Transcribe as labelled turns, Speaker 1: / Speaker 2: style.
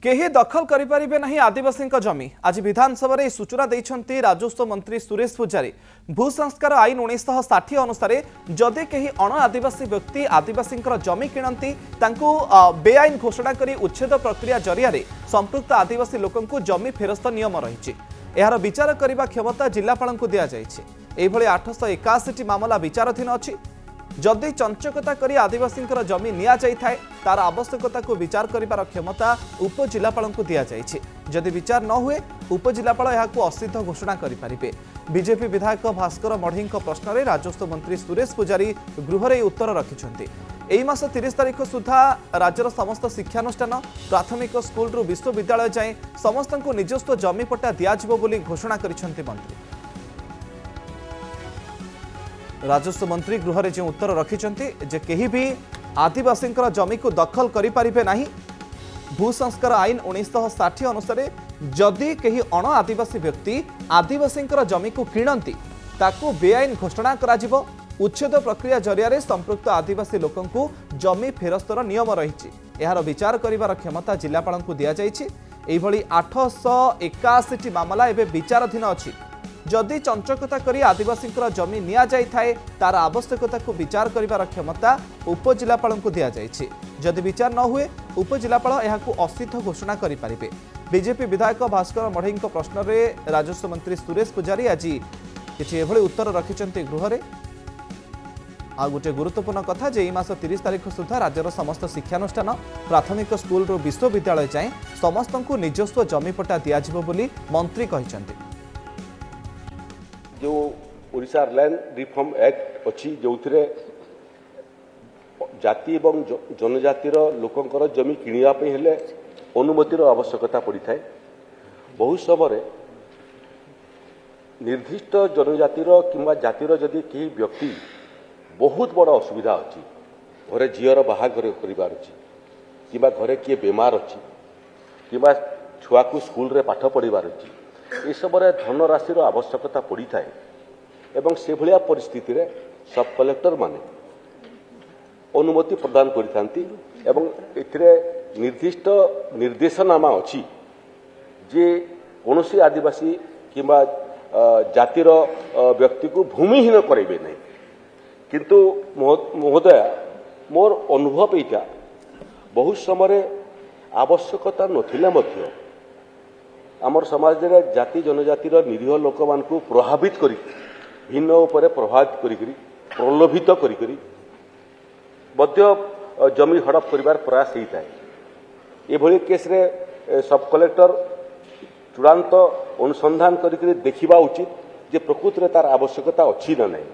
Speaker 1: केही दखल करिपारिबे नहीं आदिवासी जमी। आज विधानसभा में सूचना देइछंती राजस्व मंत्री सुरेश पूजारी। भू संस्कार आईन 1960 अनुसार जदि केही अण आदिवासी व्यक्ति आदिवासी जमी किणती तांकू बेआईन घोषणा करी उच्छेद प्रक्रिया जरिया संपृक्त आदिवासी लोकंकु जमी फेरस्त नियम रही यार विचार करने क्षमता जिलापाल को दि जाए। 881 मामला विचाराधीन अच्छी। जदि चंचकता करी आदिवासी जमी निया जाए तार आवश्यकता को विचार करिबार क्षमता उपजिलापाल को दि जाए। जदि विचार न हुए उपजिलापाल यहां असिद्ध घोषणा करें। बीजेपी विधायक भास्कर मढ़ी प्रश्न में राजस्व मंत्री सुरेश पूजारी गृह में उत्तर रखिंट। एही मास 30 तारिख सुधा राज्यर समस्त शिक्षानुष्ठान प्राथमिक स्कूल रु विश्वविद्यालय जाए समस्त को निजस्व जमी पट्टा दिज्व बोली घोषणा करिसेंति मंत्री। राजस्व मंत्री गृह में जो उत्तर रखिंट जे केही भी आदिवासी जमी को दखल करें नहीं। भू संस्कार आईन 1960 अनुसार जदि केही अण आदिवासी व्यक्ति आदिवासी जमी को किणती ताकू बेआईन घोषणा करा उच्छेद प्रक्रिया जरिया संपृक्त आदिवासी लोकंकु जमी फेरस्तर नियम रही यार विचार करिबार क्षमता जिलापाल को दि जाए। 881 मामला एवं विचाराधीन अच्छी। जदि चंचकता करी आदिवासी जमी निया जाए तार आवश्यकता को विचार करिबार क्षमता उपजिलापाल को दि जाए। जदि विचार न हुए उपजिलापाल यहां असिद्ध घोषणा करें। बीजेपी विधायक भास्कर मढ़ी प्रश्न में राजस्व मंत्री सुरेश पूजारी आज किसी उत्तर रखिंट गृह में। आ गोटे गुरुत्वपूर्ण कथा जे मास 30 तारिख सुधा राज्यर समस्त शिक्षानुष्ठान प्राथमिक स्कूल रु विश्वविद्यालय जाए समस्त को निजस्व जमी पट्टा दिज्व बोली मंत्री कहते।
Speaker 2: जो ओडिशा लैंड रिफॉर्म एक्ट अच्छी जो जाति एवं जनजातिर लोकंकर जमी किणवाई हेले अनुमतिर आवश्यकता पड़ी थाए। बहुत समय निर्दिष्ट जनजातिर किंवा जातिर जदि कहीं व्यक्ति बहुत बड़ा असुविधा अच्छी घरे झीर बाहागर करार अच्छी कि घरे किए बेमार अच्छी कि छुआ को स्कूल रे पाठ पढ़ार अच्छी ये सब धनराशि आवश्यकता पड़ी थाए एवं से भलिया परिस्थिति रे सब कलेक्टर माने अनुमति प्रदान करिथांती एवं एथिरे निर्दिष्ट निर्देशनामा अच्छी जे कौनसी आदिवासी किंबा जातिर व्यक्ति को भूमिहीन करेबे नहीं। किंतु महोदय मोर अनुभव यहाँ बहुत समय आवश्यकता नथिले मध्य आमर समाज रे जाति जनजातिर निरीह लोक मान को प्रभावित करी भिन्न उपरे प्रभावित करी प्रलोभित करी मध्य जमी हड़प करिवार प्रयास होता है। ये केस रे सब कलेक्टर चूड़ांत अनुसंधान करी देखिबा उचित जे प्रकृत रे तार आवश्यकता अच्छी ना नहीं।